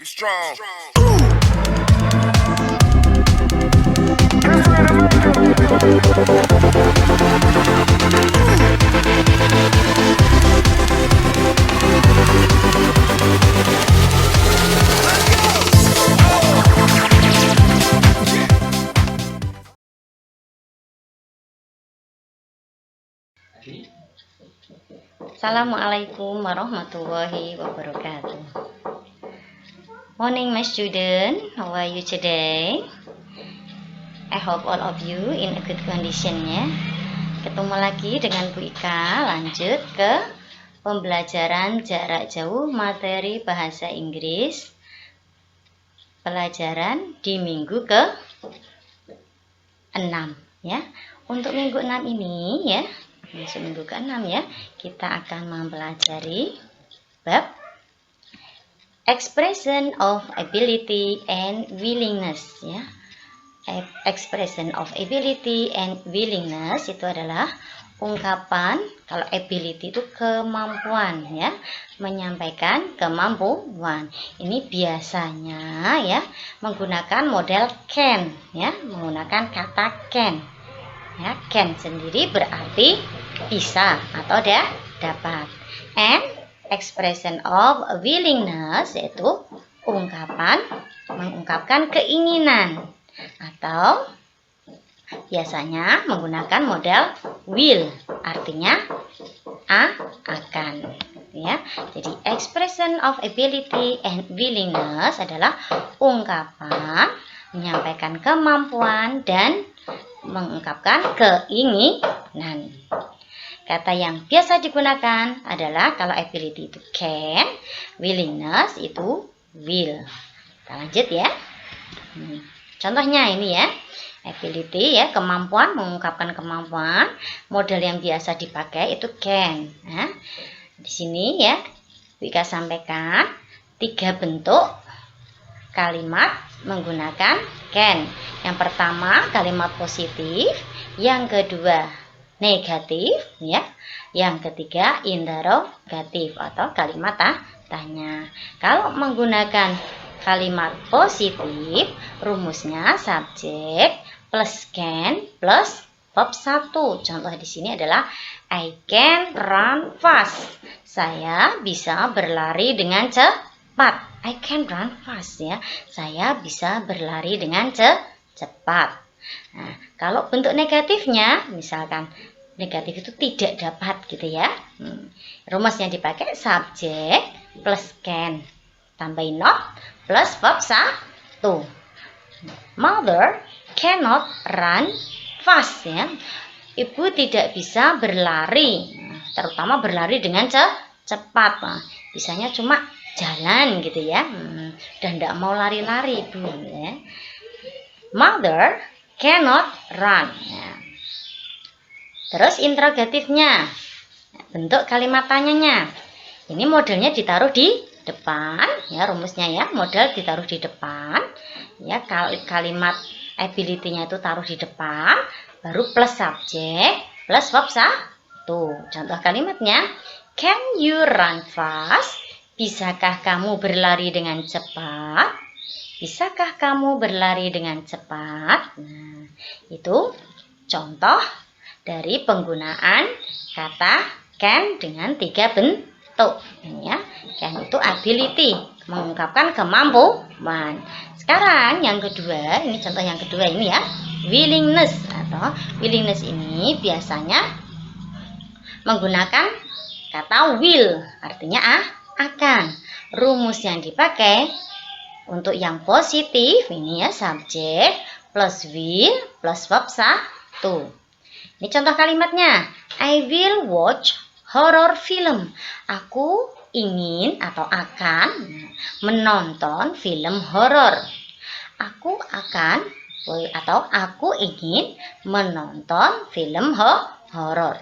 strong. Assalamualaikum warahmatullahi wabarakatuh. Morning my student, how are you today? I hope all of you in a good condition ya. Ketemu lagi dengan Bu Ika, lanjut ke pembelajaran jarak jauh materi bahasa Inggris pelajaran di minggu ke-6 ya. Untuk minggu 6 ini ya, masuk minggu ke-6 ya, kita akan mempelajari bab expression of ability and willingness ya. Expression of ability and willingness itu adalah ungkapan, kalau ability itu kemampuan ya, menyampaikan kemampuan. Ini biasanya ya menggunakan model can ya, menggunakan kata can. Ya, can sendiri berarti bisa atau dapat. And expression of willingness yaitu ungkapan mengungkapkan keinginan atau biasanya menggunakan model will, artinya akan ya. Jadi expression of ability and willingness adalah ungkapan menyampaikan kemampuan dan mengungkapkan keinginan. Kata yang biasa digunakan adalah kalau ability itu can, willingness itu will. Kita lanjut ya. Contohnya ini ya, ability ya, kemampuan, mengungkapkan kemampuan. Model yang biasa dipakai itu can. Nah, di sini ya, Wika sampaikan 3 bentuk kalimat menggunakan can. Yang pertama kalimat positif, yang kedua negatif ya, yang ketiga interrogatif atau kalimat tanya. Kalau menggunakan kalimat positif, rumusnya subjek plus can plus verb 1. Contoh di sini adalah I can run fast. Saya bisa berlari dengan cepat. I can run fast ya. Saya bisa berlari dengan cepat. Nah, kalau bentuk negatifnya, misalkan negatif itu tidak dapat gitu ya. Rumusnya dipakai subjek plus can tambahin not plus verb 1. Mother cannot run fast ya. Ibu tidak bisa berlari, terutama berlari dengan cepat. Nah, bisanya cuma jalan gitu ya, dan tidak mau lari-lari ibu ya. Mother cannot run ya. Terus interrogatifnya, bentuk kalimat tanyanya, ini modelnya ditaruh di depan ya, rumusnya ya, model ditaruh di depan ya. Kalimat ability-nya itu taruh di depan, baru plus subjek plus verb 1. Contoh kalimatnya, can you run fast? Bisakah kamu berlari dengan cepat? Bisakah kamu berlari dengan cepat? Nah, itu contoh dari penggunaan kata can dengan 3 bentuk. Ini ya, can itu ability, mengungkapkan kemampuan. Sekarang yang kedua, ini contoh yang kedua ini ya, willingness atau willingness ini biasanya menggunakan kata will, artinya akan. Rumus yang dipakai untuk yang positif ini ya, subjek plus will plus verb 1. Ini contoh kalimatnya, I will watch horror film. Aku ingin atau akan menonton film horor. Aku akan atau aku ingin menonton film horor.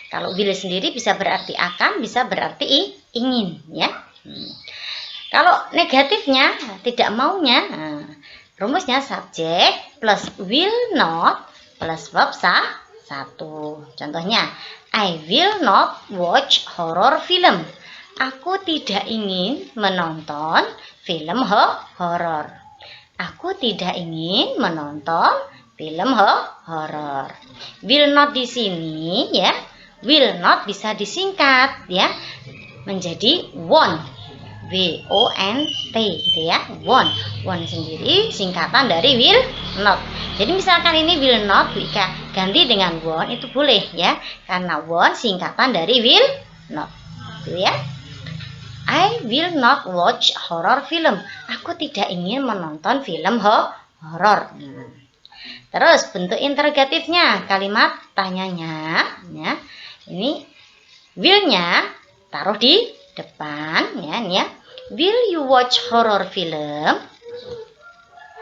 Kalau will sendiri bisa berarti akan, bisa berarti ingin ya. Kalau negatifnya tidak maunya, rumusnya subjek plus will not plus verb 1. Contohnya, I will not watch horror film. Aku tidak ingin menonton film horor. Aku tidak ingin menonton film horor. Will not di sini ya. Will not bisa disingkat ya menjadi won't. W-O-N-T gitu ya. Won't. Won't sendiri singkatan dari will not. Jadi misalkan ini will not ganti dengan won't itu boleh ya. Karena won't singkatan dari will not. Gitu ya. I will not watch horror film. Aku tidak ingin menonton film horor. Terus bentuk interrogatifnya, kalimat tanyanya ya. Ini will-nya taruh di depan ya, ini ya. Will you watch horror film?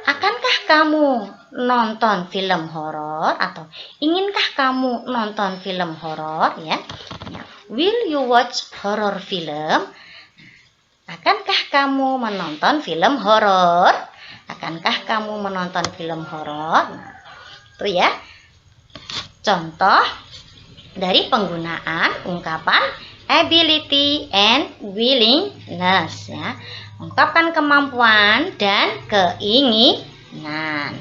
Akankah kamu nonton film horor atau inginkah kamu nonton film horor ya? Will you watch horror film? Akankah kamu menonton film horor? Akankah kamu menonton film horor? Nah, itu ya. Contoh dari penggunaan ungkapan ability and willingness ya. Ungkapkan kemampuan dan keinginan.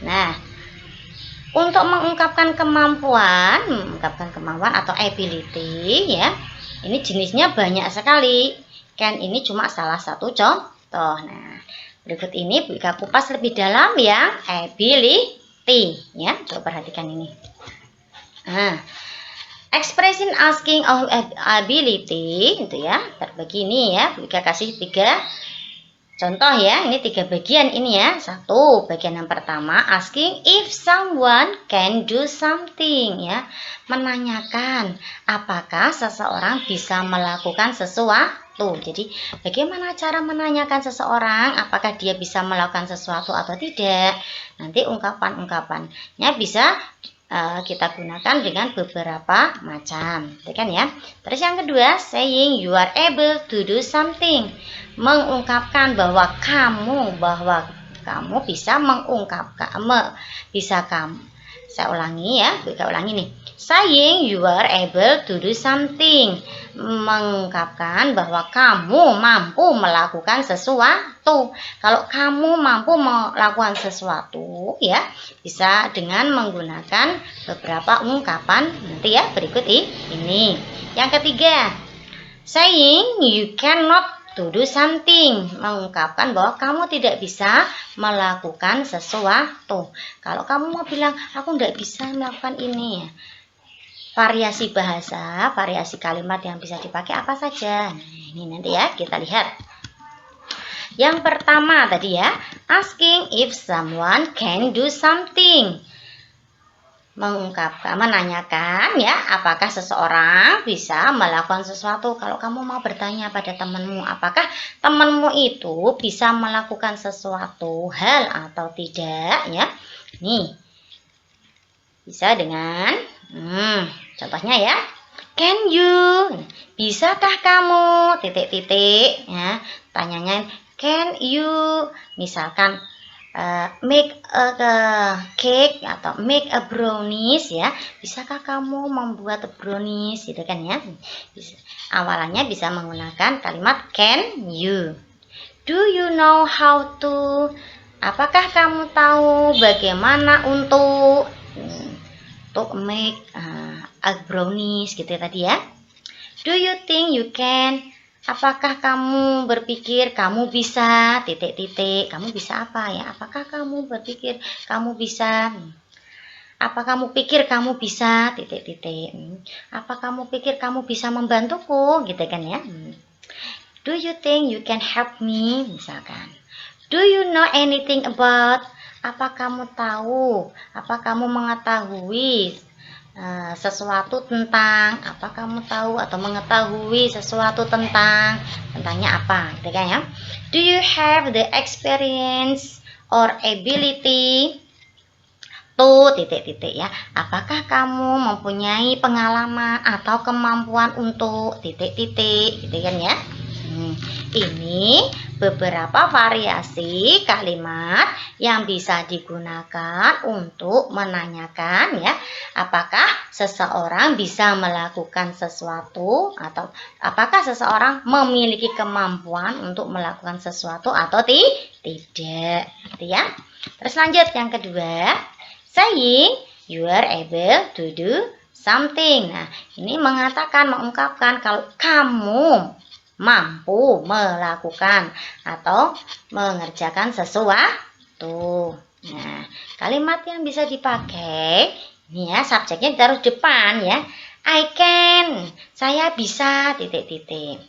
Nah, untuk mengungkapkan kemampuan atau ability ya. Ini jenisnya banyak sekali. Can ini cuma salah satu contoh. Nah, berikut ini Bu Ika kupas lebih dalam yang ability ya. Coba perhatikan ini. Nah, expression asking of ability itu ya terbagi ini ya. Bu Ika kasih 3 contoh ya. Ini 3 bagian ini ya. Satu, bagian yang pertama asking if someone can do something ya. Menanyakan apakah seseorang bisa melakukan sesuatu. Jadi bagaimana cara menanyakan seseorang apakah dia bisa melakukan sesuatu atau tidak. Nanti ungkapan-ungkapannya bisa kita gunakan dengan beberapa macam, kan ya. Terus yang kedua, saying you are able to do something, mengungkapkan bahwa kamu bisa mengungkapkan, saya ulangi ya, kita ulangi nih. Saying you are able to do something, mengungkapkan bahwa kamu mampu melakukan sesuatu. Kalau kamu mampu melakukan sesuatu ya bisa dengan menggunakan beberapa ungkapan nanti ya berikut ini. Yang ketiga, saying you cannot to do something, mengungkapkan bahwa kamu tidak bisa melakukan sesuatu. Kalau kamu mau bilang aku tidak bisa melakukan ini ya, variasi bahasa, variasi kalimat yang bisa dipakai apa saja. Nah, ini nanti ya kita lihat. Yang pertama tadi ya, asking if someone can do something, menanyakan ya apakah seseorang bisa melakukan sesuatu. Kalau kamu mau bertanya pada temanmu apakah temanmu itu bisa melakukan sesuatu hal atau tidak ya, nih bisa dengan contohnya ya, can you, bisakah kamu titik-titik ya, tanyanya can you, misalkan make a cake atau make a brownies ya, bisakah kamu membuat brownies gitu kan ya. Awalannya bisa menggunakan kalimat can you. Do you know how to, apakah kamu tahu bagaimana untuk make a brownies gitu ya tadi ya. Do you think you can, apakah kamu berpikir kamu bisa titik-titik, kamu bisa apa ya, apakah kamu berpikir kamu bisa, apa kamu pikir kamu bisa titik-titik, apa kamu pikir kamu bisa membantuku gitu kan ya. Do you think you can help me misalkan. Do you know anything about, apa kamu tahu, apa kamu mengetahui sesuatu tentang, apa kamu tahu atau mengetahui sesuatu tentangnya apa gitu kan ya. Do you have the experience or ability to titik-titik ya, apakah kamu mempunyai pengalaman atau kemampuan untuk titik-titik gitu kan ya. Ini beberapa variasi kalimat yang bisa digunakan untuk menanyakan ya, apakah seseorang bisa melakukan sesuatu atau apakah seseorang memiliki kemampuan untuk melakukan sesuatu atau tidak, gitu ya. Terus lanjut yang kedua, saying you are able to do something. Nah, ini mengungkapkan kalau kamu mampu melakukan atau mengerjakan sesuatu. Nah, kalimat yang bisa dipakai ini ya, subjeknya ditaruh depan ya. I can, saya bisa titik-titik.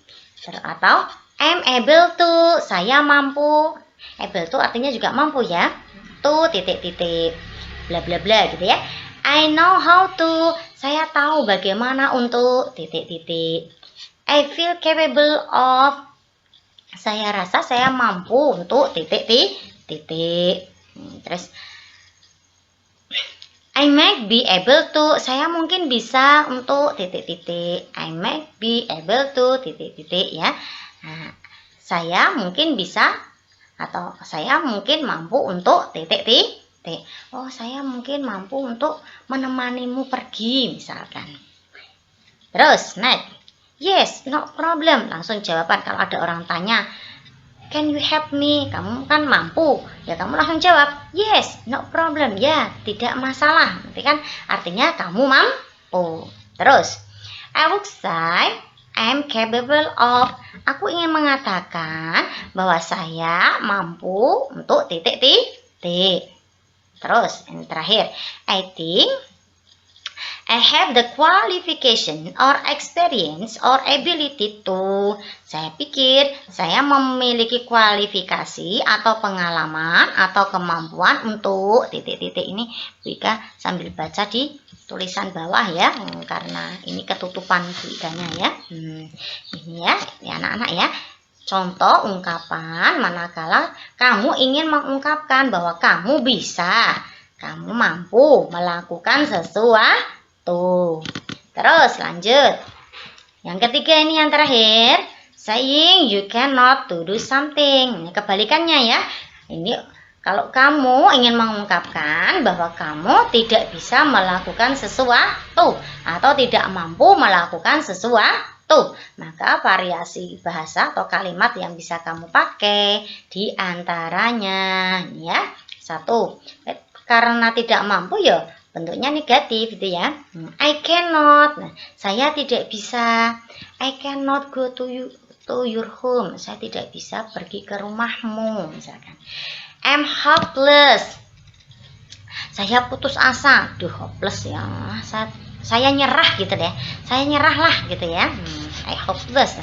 Atau I'm able to, saya mampu. Able to artinya juga mampu ya. To titik-titik. Bla bla bla gitu ya. I know how to, saya tahu bagaimana untuk titik-titik. I feel capable of, saya rasa saya mampu untuk titik-titik. Terus I might be able to, saya mungkin bisa untuk titik-titik. I might be able to titik-titik ya. Nah, saya mungkin bisa atau saya mungkin mampu untuk titik-titik. Oh, saya mungkin mampu untuk menemanimu pergi misalkan. Terus next. Yes, no problem. Langsung jawaban kalau ada orang tanya, can you help me? Kamu kan mampu. Ya kamu langsung jawab, yes, no problem. Ya, tidak masalah. Nanti kan artinya kamu mampu. Terus, I would say I'm capable of. Aku ingin mengatakan bahwa saya mampu untuk titik-titik. Terus, yang terakhir, I think I have the qualification or experience or ability to. Saya pikir saya memiliki kualifikasi atau pengalaman atau kemampuan untuk titik-titik ini. Bu Ika sambil baca di tulisan bawah ya, karena ini ketutupan Bu Ikanya ya. Ini ya, anak-anak ya. Contoh ungkapan manakala kamu ingin mengungkapkan bahwa kamu bisa, kamu mampu melakukan sesuatu. Terus lanjut. Yang ketiga ini yang terakhir, saying you cannot to do something. Ini kebalikannya ya. Ini kalau kamu ingin mengungkapkan bahwa kamu tidak bisa melakukan sesuatu atau tidak mampu melakukan sesuatu, maka variasi bahasa atau kalimat yang bisa kamu pakai di antaranya ya. 1. Karena tidak mampu ya bentuknya negatif gitu ya. I cannot, nah, saya tidak bisa. I cannot go to your home, saya tidak bisa pergi ke rumahmu misalkan. I'm hopeless, saya putus asa. Duh, hopeless ya, saya nyerah gitu deh, saya nyerah lah gitu ya. I hopeless.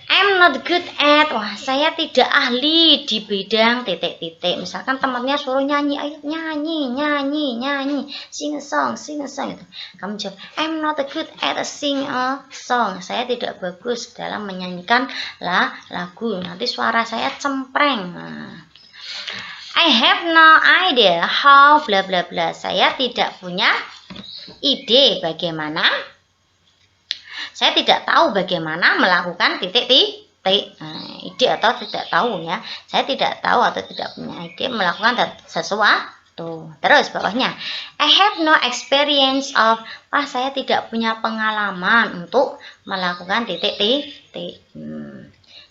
I'm not good at, wah saya tidak ahli di bidang titik-titik. Misalkan temannya suruh nyanyi, ayo nyanyi, sing a song gitu. Kamu jawab, I'm not good at sing a song. Saya tidak bagus dalam menyanyikan lagu. Nanti suara saya cempreng. I have no idea how bla bla bla. Saya tidak punya ide bagaimana. Saya tidak tahu bagaimana melakukan titik-titik. Ide atau tidak tahu ya. Saya tidak tahu atau tidak punya ide melakukan sesuatu. Terus bawahnya, I have no experience of. Wah, saya tidak punya pengalaman untuk melakukan titik-titik.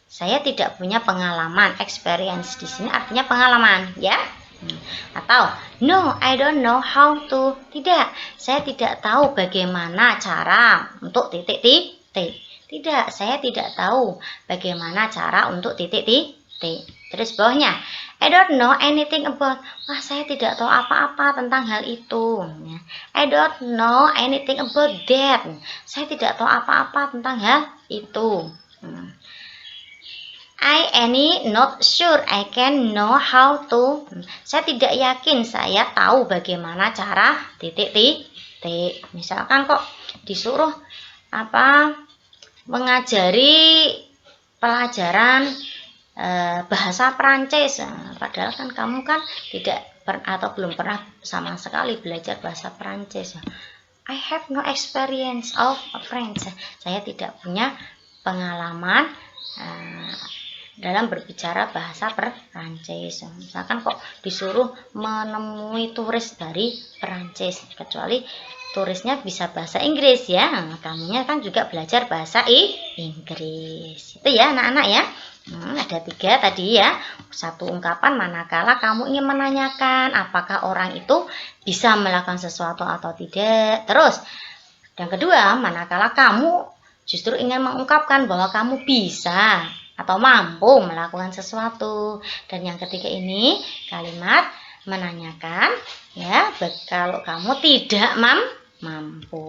Saya tidak punya pengalaman. Experience di sini artinya pengalaman ya. Atau no, I don't know how to. Tidak, saya tidak tahu bagaimana cara untuk titik-titik. Tidak, saya tidak tahu bagaimana cara untuk titik-titik. Terus bawahnya, I don't know anything about. Wah, saya tidak tahu apa-apa tentang hal itu. I don't know anything about that. Saya tidak tahu apa-apa tentang hal itu. I not sure I can know how to. Saya tidak yakin saya tahu bagaimana cara titik-titik. Misalkan kok disuruh mengajari pelajaran bahasa Perancis, padahal kan kamu kan tidak atau belum pernah sama sekali belajar bahasa Perancis. I have no experience of French. Saya tidak punya pengalaman dalam berbicara bahasa Perancis. Misalkan kok disuruh menemui turis dari Perancis, kecuali turisnya bisa bahasa Inggris ya, kamunya kan juga belajar bahasa Inggris. Itu ya anak-anak ya. Ada 3 tadi ya. 1 ungkapan manakala kamu ingin menanyakan apakah orang itu bisa melakukan sesuatu atau tidak. Terus yang kedua, manakala kamu justru ingin mengungkapkan bahwa kamu bisa atau mampu melakukan sesuatu. Dan yang ketiga ini kalimat menanyakan ya, kalau kamu tidak mampu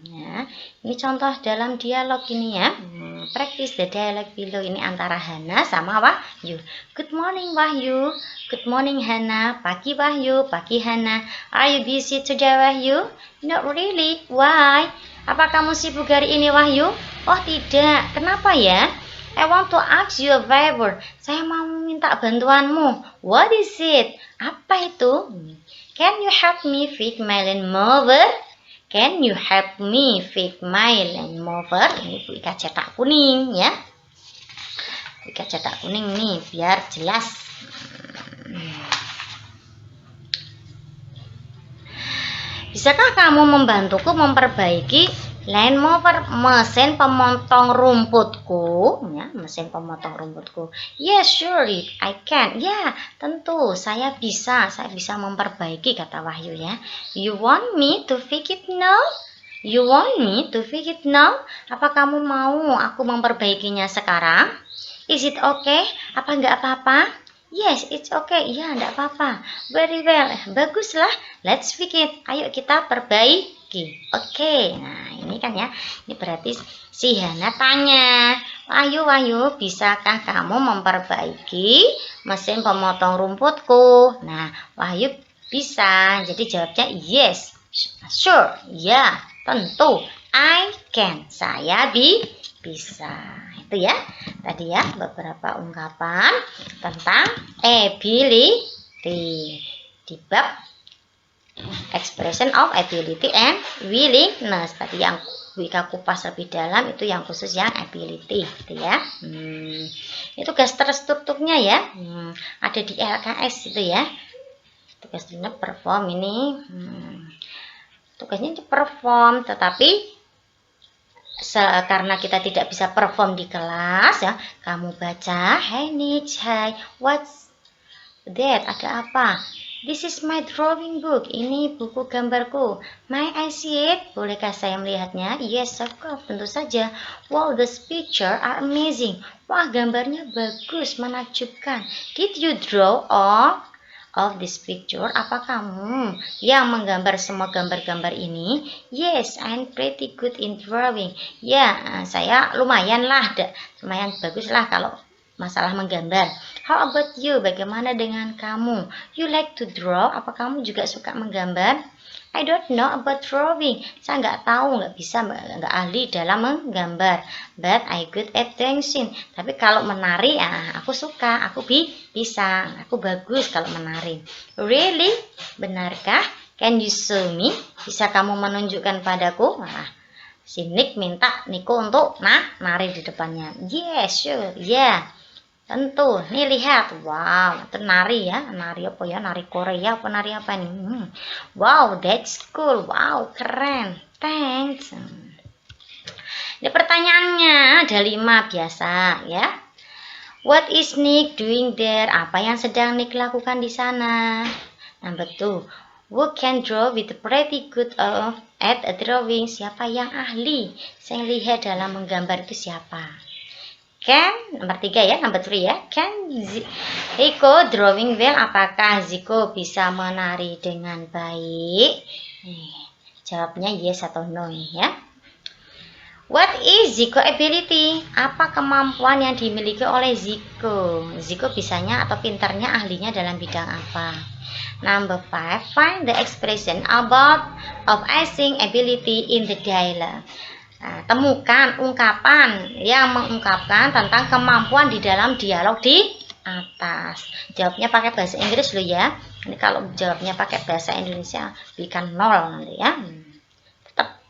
ya. Ini contoh dalam dialog ini ya. Practice the dialogue below. Ini antara Hana sama Wahyu. Good morning Wahyu. Good morning Hana. Pagi Wahyu. Pagi Hana. Are you busy today Wahyu? Not really. Why? Apa kamu sibuk hari ini Wahyu? Oh tidak. Kenapa ya? I want to ask you a favor. Saya mau minta bantuanmu. What is it? Apa itu? Can you help me fix my lawnmower? Can you help me fix my lawnmower? Ini Bu Ika cetak kuning ya. Bu Ika cetak kuning nih biar jelas. Bisakah kamu membantuku memperbaiki lawnmower, mesin pemotong rumputku ya, mesin pemotong rumputku? Yes, surely I can. Ya, tentu saya bisa memperbaiki, kata Wahyu ya. You want me to fix it now? You want me to fix it now? Apa kamu mau aku memperbaikinya sekarang? Is it okay? Apa enggak apa-apa? Yes, it's okay. Ya, enggak apa-apa. Very well. Baguslah. Let's fix it. Ayo kita perbaiki. Oke. Nah, ini kan ya. Ini berarti si Hana tanya, Wahyu, bisakah kamu memperbaiki mesin pemotong rumputku? Nah, Wahyu bisa. Jadi jawabnya yes. Sure. Ya, tentu. I can. Saya bisa. Itu ya. Tadi ya beberapa ungkapan tentang ability di bab expression of ability and willingness. Tadi yang Wika kupas lebih dalam itu yang khusus yang ability gitu ya. Itu tugas terstrukturnya ya. Ada di LKS itu ya. Tugasnya perform ini. Tugasnya perform, tetapi karena kita tidak bisa perform di kelas ya, kamu baca, hey Nich, hi, what's that? Ada apa? This is my drawing book. Ini buku gambarku. May I see it? Bolehkah saya melihatnya? Yes, of course, tentu saja. Wow, these pictures are amazing. Wah, gambarnya bagus, menakjubkan. Did you draw all of this picture? Apa kamu yang menggambar semua gambar-gambar ini? Yes, I'm pretty good in drawing. Ya, saya lumayan bagus lah kalau masalah menggambar. How about you? Bagaimana dengan kamu? You like to draw? Apa kamu juga suka menggambar? I don't know about drawing. Saya nggak tahu, nggak ahli dalam menggambar. But I good at dancing. Tapi kalau menari, aku suka, aku bisa, aku bagus kalau menari. Really? Benarkah? Can you show me? Bisa kamu menunjukkan padaku? Si Nick minta Niko untuk nari di depannya. Yes, sure, yeah. Tentu, nih lihat, wow, itu nari ya, nari apa ya, nari Korea apa nari apa nih? Wow, that's cool, wow, keren, thanks. Ini pertanyaannya ada 5 biasa ya. What is Nick doing there? Apa yang sedang Nick lakukan di sana? Number 2, who can draw with pretty good at a drawing? Siapa yang ahli? Saya lihat dalam menggambar itu siapa? Can, nomor 3 ya, nomor 3 ya. Can Ziko drawing well? Apakah Ziko bisa menari dengan baik? Jawabnya yes atau no ya. What is Ziko ability? Apa kemampuan yang dimiliki oleh Ziko? Ziko bisanya atau pintarnya, ahlinya dalam bidang apa? Number 5, find the expression about of acting ability in the dialogue. Temukan ungkapan yang mengungkapkan tentang kemampuan di dalam dialog di atas. Jawabnya pakai bahasa Inggris loh ya. Ini kalau jawabnya pakai bahasa Indonesia berikan 0 nanti ya. Tetap.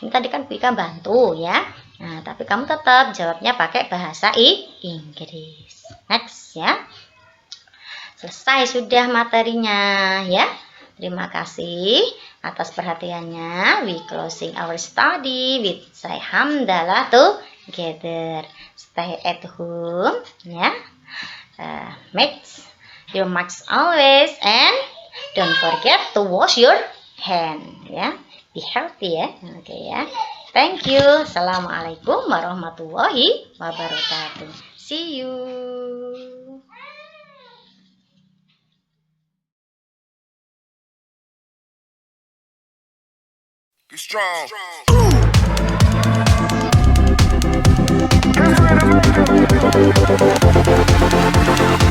Ini tadi kan berikan bantu ya. Nah, tapi kamu tetap jawabnya pakai bahasa Inggris. Next ya. Selesai sudah materinya ya. Terima kasih atas perhatiannya. We closing our study with say hamdalah together. Stay at home ya. Make your marks always and don't forget to wash your hand ya. Be healthy ya. Oke ya. Thank you. Assalamualaikum warahmatullahi wabarakatuh. See you. Be strong. Be strong.